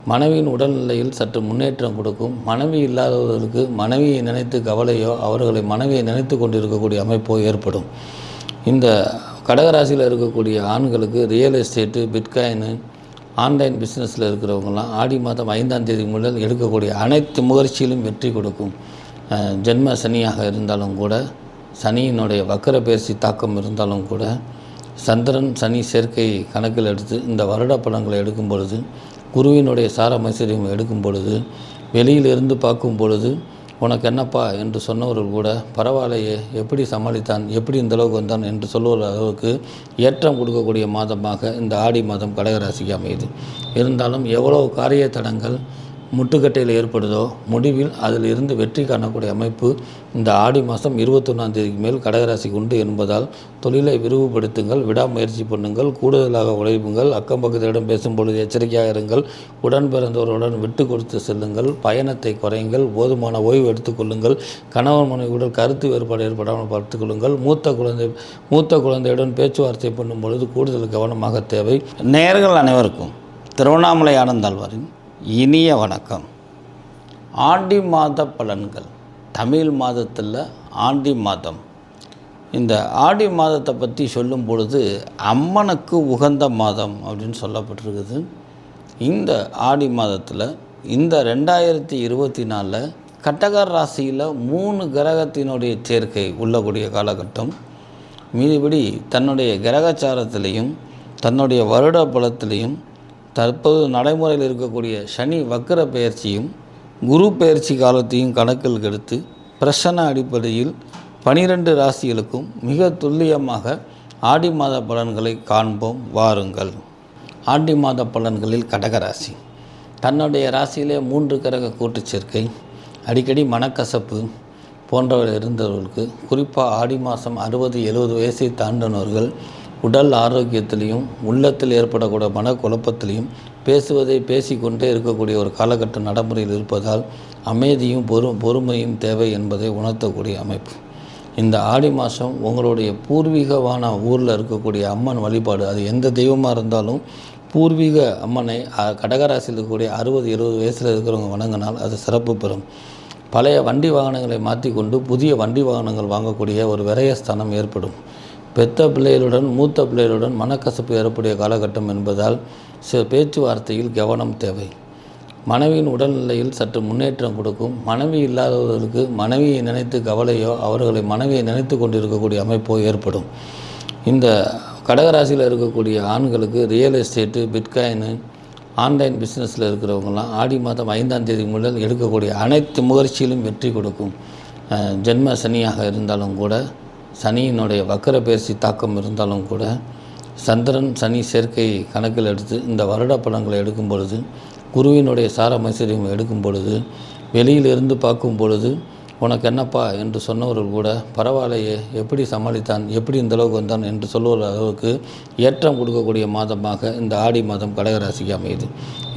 மனைவியின் உடல்நிலையில் சற்று முன்னேற்றம் கொடுக்கும். மனைவி இல்லாதவர்களுக்கு மனைவியை நினைத்து கவலையோ அவர்களை மனைவியை நினைத்து கொண்டிருக்கக்கூடிய அமைப்போ ஏற்படும். இந்த கடகராசியில் இருக்கக்கூடிய ஆண்களுக்கு ரியல் எஸ்டேட்டு, பிட்காயினு, ஆன்லைன் பிஸ்னஸில் இருக்கிறவங்களாம் ஆடி மாதம் 5ஆம் தேதி முதல் எடுக்கக்கூடிய அனைத்து முயற்சியிலும் வெற்றி கொடுக்கும். ஜென்ம சனியாக இருந்தாலும் கூட, சனியினுடைய வக்கர பயிற்சி தாக்கம் இருந்தாலும் கூட, சந்திரன் சனி சேர்க்கை கணக்கில் எடுத்து இந்த வருட பலன்களை எடுக்கும் பொழுது, குருவினுடைய சாரமைசரியம் எடுக்கும் பொழுது, வெளியிலிருந்து பார்க்கும் பொழுது உனக்கு என்னப்பா என்று சொன்னவர்கள் கூட பரவாயில்லையே, எப்படி சமாளித்தான், எப்படி இந்தளவுக்கு வந்தான் என்று சொல்லுகிற அளவுக்கு ஏற்றம் கொடுக்கக்கூடிய மாதமாக இந்த ஆடி மாதம் கடகராசிக்கு அமையுது. இருந்தாலும் எவ்வளவு காரிய தடங்கள் முட்டுக்கட்டையில் ஏற்படுதோ முடிவில் அதில் இருந்து வெற்றி காணக்கூடிய அமைப்பு இந்த ஆடி மாதம் 21ஆம் தேதிக்கு மேல் கடகராசிக்கு உண்டு என்பதால் தொழிலை விரிவுபடுத்துங்கள், விடாமுயற்சி பண்ணுங்கள், கூடுதலாக உழைப்புங்கள், அக்கம் பக்கத்திடம் பேசும்பொழுது எச்சரிக்கையாக இருங்கள், உடன் பிறந்தவர்களுடன் விட்டு கொடுத்து செல்லுங்கள், பயணத்தை குறையுங்கள், போதுமான ஓய்வு எடுத்துக்கொள்ளுங்கள், கணவன் மனைவியுடன் கருத்து வேறுபாடு ஏற்படாமல் பார்த்துக்கொள்ளுங்கள், மூத்த குழந்தையுடன் பேச்சுவார்த்தை பண்ணும் பொழுது கூடுதல் கவனமாக தேவை. நேயர்கள் அனைவருக்கும் திருவண்ணாமலை ஆனந்தாழ்வாரின் இனிய வணக்கம். ஆடி மாத பலன்கள். தமிழ் மாதத்தில் ஆடி மாதம். இந்த ஆடி மாதத்தை பற்றி சொல்லும் பொழுது அம்மனுக்கு உகந்த மாதம் அப்படின்னு சொல்லப்பட்டிருக்குது. இந்த ஆடி மாதத்தில் இந்த 2024 கடக ராசியில் 3 கிரகத்தினுடைய சேர்க்கை உள்ளக்கூடிய காலகட்டம். மீதிபடி தன்னுடைய கிரகச்சாரத்திலையும் தன்னுடைய வருட பலத்திலையும் தற்போது நடைமுறையில் இருக்கக்கூடிய சனி வக்கர பயிற்சியும் குரு பயிற்சி காலத்தையும் கணக்கில் எடுத்து பிரசன்ன அடிப்படையில் 12 ராசிகளுக்கும் மிக துல்லியமாக ஆடி மாத பலன்களை காண்போம் வாருங்கள். ஆடி மாத பலன்களில் கடகராசி. தன்னுடைய ராசியிலே 3 கிரக கூட்டு சேர்க்கை, அடிக்கடி மனக்கசப்பு போன்றவர்கள் இருந்தவர்களுக்கு, குறிப்பாக ஆடி மாதம் 60-70 வயசை தாண்டினவர்கள் உடல் ஆரோக்கியத்திலையும் உள்ளத்தில் ஏற்படக்கூடிய மனக்குழப்பத்திலையும் பேசுவதை பேசிக்கொண்டே இருக்கக்கூடிய ஒரு காலகட்ட நடைமுறையில் இருப்பதால் அமைதியும் பொறுமையும் தேவை என்பதை உணர்த்தக்கூடிய அமைப்பு. இந்த ஆடி மாதம் உங்களுடைய பூர்வீகமான ஊரில் இருக்கக்கூடிய அம்மன் வழிபாடு, அது எந்த தெய்வமாக இருந்தாலும் பூர்வீக அம்மனை கடகராசியில் இருக்கக்கூடிய 60-70 வயசில் இருக்கிறவங்க வணங்கினால் அது சிறப்பு பெறும். பழைய வண்டி வாகனங்களை மாற்றிக்கொண்டு புதிய வண்டி வாகனங்கள் வாங்கக்கூடிய ஒரு விரயஸ்தானம் ஏற்படும். பெத்த பிள்ளைகளுடன் மூத்த பிள்ளைகளுடன் மனக்கசப்பு ஏற்படைய காலகட்டம் என்பதால் பேச்சுவார்த்தையில் கவனம் தேவை. மனைவியின் உடல்நிலையில் சற்று முன்னேற்றம் கொடுக்கும். மனைவி இல்லாதவர்களுக்கு மனைவியை நினைத்து கவலையோ அவர்களை மனைவியை நினைத்து கொண்டிருக்கக்கூடிய அமைப்போ ஏற்படும். இந்த கடகராசியில் இருக்கக்கூடிய ஆண்களுக்கு ரியல் எஸ்டேட்டு, பிட்காயினு, ஆன்லைன் பிஸ்னஸில் இருக்கிறவங்களாம் ஆடி மாதம் 5ஆம் தேதி முதல் எடுக்கக்கூடிய அனைத்து முயற்சியிலும் வெற்றி கொடுக்கும். ஜென்ம சனியாக இருந்தாலும் கூட, சனியினுடைய வக்கர பயிற்சி தாக்கம் இருந்தாலும் கூட, சந்திரன் சனி சேர்க்கை கணக்கில் எடுத்து இந்த வருட பலன்களை எடுக்கும் பொழுது, குருவினுடைய சாரமைசரியம் எடுக்கும் பொழுது, வெளியிலிருந்து பார்க்கும் பொழுது உனக்கு என்னப்பா என்று சொன்னவர்கள் கூட பரவாயில்லையே, எப்படி சமாளித்தான், எப்படி இந்தளவுக்கு வந்தான் என்று சொல்லுகிற அளவுக்கு ஏற்றம் கொடுக்கக்கூடிய மாதமாக இந்த ஆடி மாதம் கடகராசிக்கு அமையுது.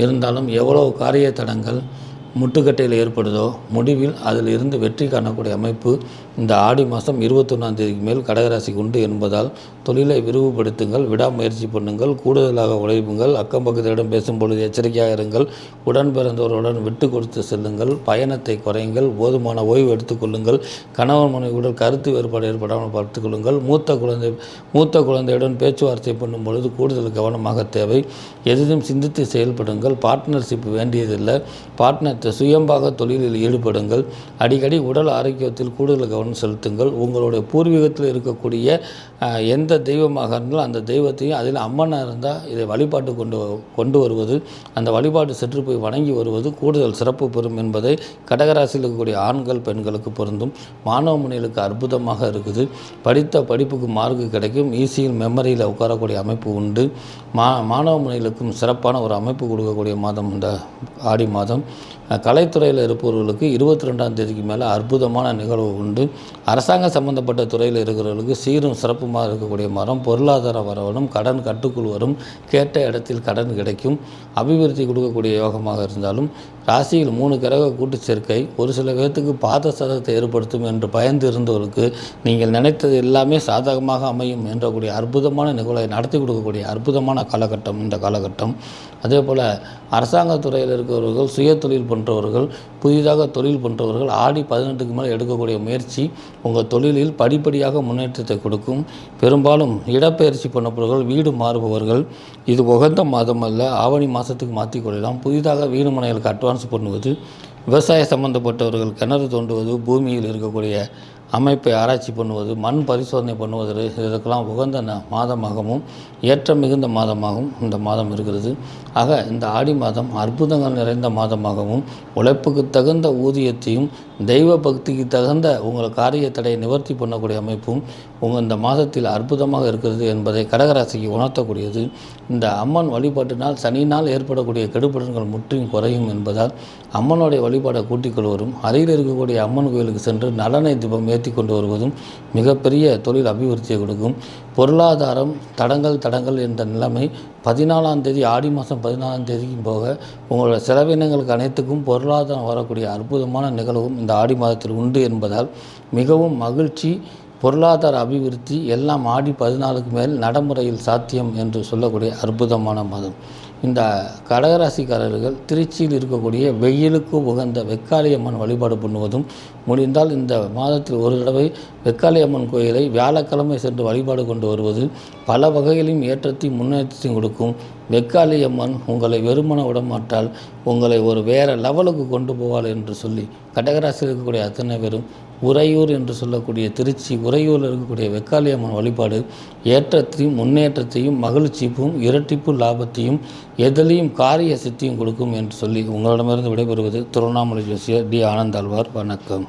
இருந்தாலும் எவ்வளவு காரிய தடங்கள் முட்டுக்கட்டையில் ஏற்படுதோ முடிவில் அதில் இருந்து வெற்றி காணக்கூடிய அமைப்பு இந்த ஆடி மாதம் 21ஆம் தேதிக்கு மேல் கடகராசிக்கு உண்டு என்பதால் தொழிலை விரிவுபடுத்துங்கள், விடாமுயற்சி பண்ணுங்கள், கூடுதலாக உழைப்புங்கள், அக்கம் பக்கத்திடம் பேசும்பொழுது எச்சரிக்கையாக இருங்கள், உடன் பிறந்தவர்களுடன் விட்டு கொடுத்து செல்லுங்கள், பயணத்தை குறையுங்கள், போதுமான ஓய்வு எடுத்துக்கொள்ளுங்கள், கணவன் மனைவியுடன் கருத்து வேறுபாடு ஏற்படாமல் பார்த்துக்கொள்ளுங்கள், மூத்த குழந்தையுடன் பேச்சுவார்த்தை பண்ணும் பொழுது கூடுதல் கவனமாக தேவை. எதிலும் சிந்தித்து செயல்படுங்கள். பார்ட்னர்ஷிப் வேண்டியதில்லை. பார்ட்னர் சுயம்பாக தொழிலில் ஈடுபடுங்கள். அடிக்கடி உடல் ஆரோக்கியத்தில் கூடுதல் கவனம் செலுத்துங்கள். உங்களுடைய பூர்வீகத்தில் இருக்கக்கூடிய எந்த தெய்வமாக இருந்தாலும் அந்த தெய்வத்தையும், அதில் அம்மனாக இருந்தால் இதை வழிபாட்டு கொண்டு வருவது, அந்த வழிபாட்டு சென்று போய் வணங்கி வருவது கூடுதல் சிறப்பு பெறும் என்பதை கடகராசியில் இருக்கக்கூடிய ஆண்கள் பெண்களுக்கு பொருந்தும். மாணவ மணிகளுக்கு அற்புதமாக இருக்குது. படித்த படிப்புக்கு மார்க்கு கிடைக்கும். ஈஸியில் மெமரியில் உட்காரக்கூடிய அமைப்பு உண்டு. மாணவ மணிகளுக்கும் சிறப்பான ஒரு அமைப்பு கொடுக்கக்கூடிய மாதம் இந்த ஆடி மாதம். கலைத்துறையில் இருப்பவர்களுக்கு 22ஆம் தேதிக்கு மேலே அற்புதமான நிகழ்வு உண்டு. அரசாங்க சம்பந்தப்பட்ட துறையில் இருக்கிறவர்களுக்கு சீரும் சிறப்புமாக இருக்கக்கூடிய மாதம். பொருளாதார வரவனும், கடன் கட்டுக்குள் வரும், கேட்ட இடத்தில் கடன் கிடைக்கும், அபிவிருத்தி கொடுக்கக்கூடிய யோகமாக இருந்தாலும் ராசியில் 3 கிரக கூட்டு சேர்க்கை ஒரு சில பேர்த்துக்கு பாத சதத்தை ஏற்படுத்தும் என்று பயந்து இருந்தவர்களுக்கு நீங்கள் நினைத்தது எல்லாமே சாதகமாக அமையும் என்றக்கூடிய அற்புதமான நிகழ்வை நடத்தி கொடுக்கக்கூடிய அற்புதமான காலகட்டம் இந்த காலகட்டம். அதே போல் அரசாங்கத் துறையில் இருக்கிறவர்கள், சுய தொழில் பண்ணுறவர்கள், புதிதாக தொழில் பண்ணுறவர்கள் ஆடி 18க்கு மேலே எடுக்கக்கூடிய முயற்சி உங்கள் தொழிலில் படிப்படியாக முன்னேற்றத்தை கொடுக்கும். பெரும்பாலும் இடப்பெயர்ச்சி பண்ணப்பவர்கள், வீடு மாறுபவர்கள் இது உகந்த மாதம் அல்ல, ஆவணி மாதத்துக்கு மாற்றிக்கொள்ளலாம். புதிதாக வீடு மனைகளுக்கு அட்வான்ஸ் பண்ணுவது, விவசாய சம்பந்தப்பட்டவர்கள் கிணறு தோண்டுவது, பூமியில் இருக்கக்கூடிய அமைப்பை ஆராய்ச்சி பண்ணுவது, மண் பரிசோதனை பண்ணுவது இதற்கெல்லாம் உகந்த மாதமாகவும் ஏற்றம் மிகுந்த மாதமாகவும் இந்த மாதம் இருக்கிறது. ஆக இந்த ஆடி மாதம் அற்புதங்கள் நிறைந்த மாதமாகவும் உழைப்புக்கு தகுந்த ஊதியத்தையும் தெய்வ பக்திக்கு தகுந்த உங்கள் காரிய தடையை நிவர்த்தி பண்ணக்கூடிய அமைப்பும் இந்த மாதத்தில் அற்புதமாக இருக்கிறது என்பதை கடகராசிக்கு உணர்த்தக்கூடியது. இந்த அம்மன் வழிபாட்டினால் சனியினால் ஏற்படக்கூடிய கெடுபலன்கள் முற்றிலும் குறையும் என்பதால் அம்மனுடைய வழிபாடை கூட்டிக் கொள்வதும், அருகில் இருக்கக்கூடிய அம்மன் கோயிலுக்கு சென்று நலனை தீபம் ஏற்றி கொண்டு வருவதும் மிகப்பெரிய தொழில் அபிவிருத்தியை கொடுக்கும். பொருளாதாரம் தடங்கள் என்ற நிலைமை 14ஆம் தேதி ஆடி மாதம் 14ஆம் தேதிக்கும் போக உங்களோட செலவினங்களுக்கு அனைத்துக்கும் பொருளாதாரம் வரக்கூடிய அற்புதமான நிகழ்வும் இந்த ஆடி மாதத்தில் உண்டு என்பதால் மிகவும் மகிழ்ச்சி. பொருளாதார அபிவிருத்தி எல்லாம் ஆடி 14க்கு மேல் நடைமுறையில் சாத்தியம் என்று சொல்லக்கூடிய அற்புதமான மாதம். இந்த கடகராசிக்காரர்கள் திருச்சியில் இருக்கக்கூடிய வெயிலுக்கு உகந்த வெக்காளியம்மன் வழிபாடு பண்ணுவதும், முடிந்தால் இந்த மாதத்தில் ஒரு தடவை வெக்காளியம்மன் கோயிலை வியாழக்கிழமை சென்று வழிபாடு கொண்டு வருவது பல வகையிலும் ஏற்றத்தையும் முன்னேற்றத்தையும் கொடுக்கும். வெக்காளியம்மன் உங்களை வெறுமன விடமாட்டால், உங்களை ஒரு வேறு லெவலுக்கு கொண்டு போவாள் என்று சொல்லி கடகராசியில் இருக்கக்கூடிய அத்தனை பேரும் உறையூர் என்று சொல்லக்கூடிய திருச்சி உறையூரில் இருக்கக்கூடிய வெக்காளியம்மன் வழிபாடு ஏற்றத்தையும் முன்னேற்றத்தையும் மகிழ்ச்சிப்பும் இரட்டிப்பு லாபத்தையும் எதிலையும் காரிய சித்தியும் கொடுக்கும் என்று சொல்லி உங்களிடமிருந்து விடைபெறுவது திருவண்ணாமலை ஜோசியர் டி. ஆனந்தாழ்வார். வணக்கம்.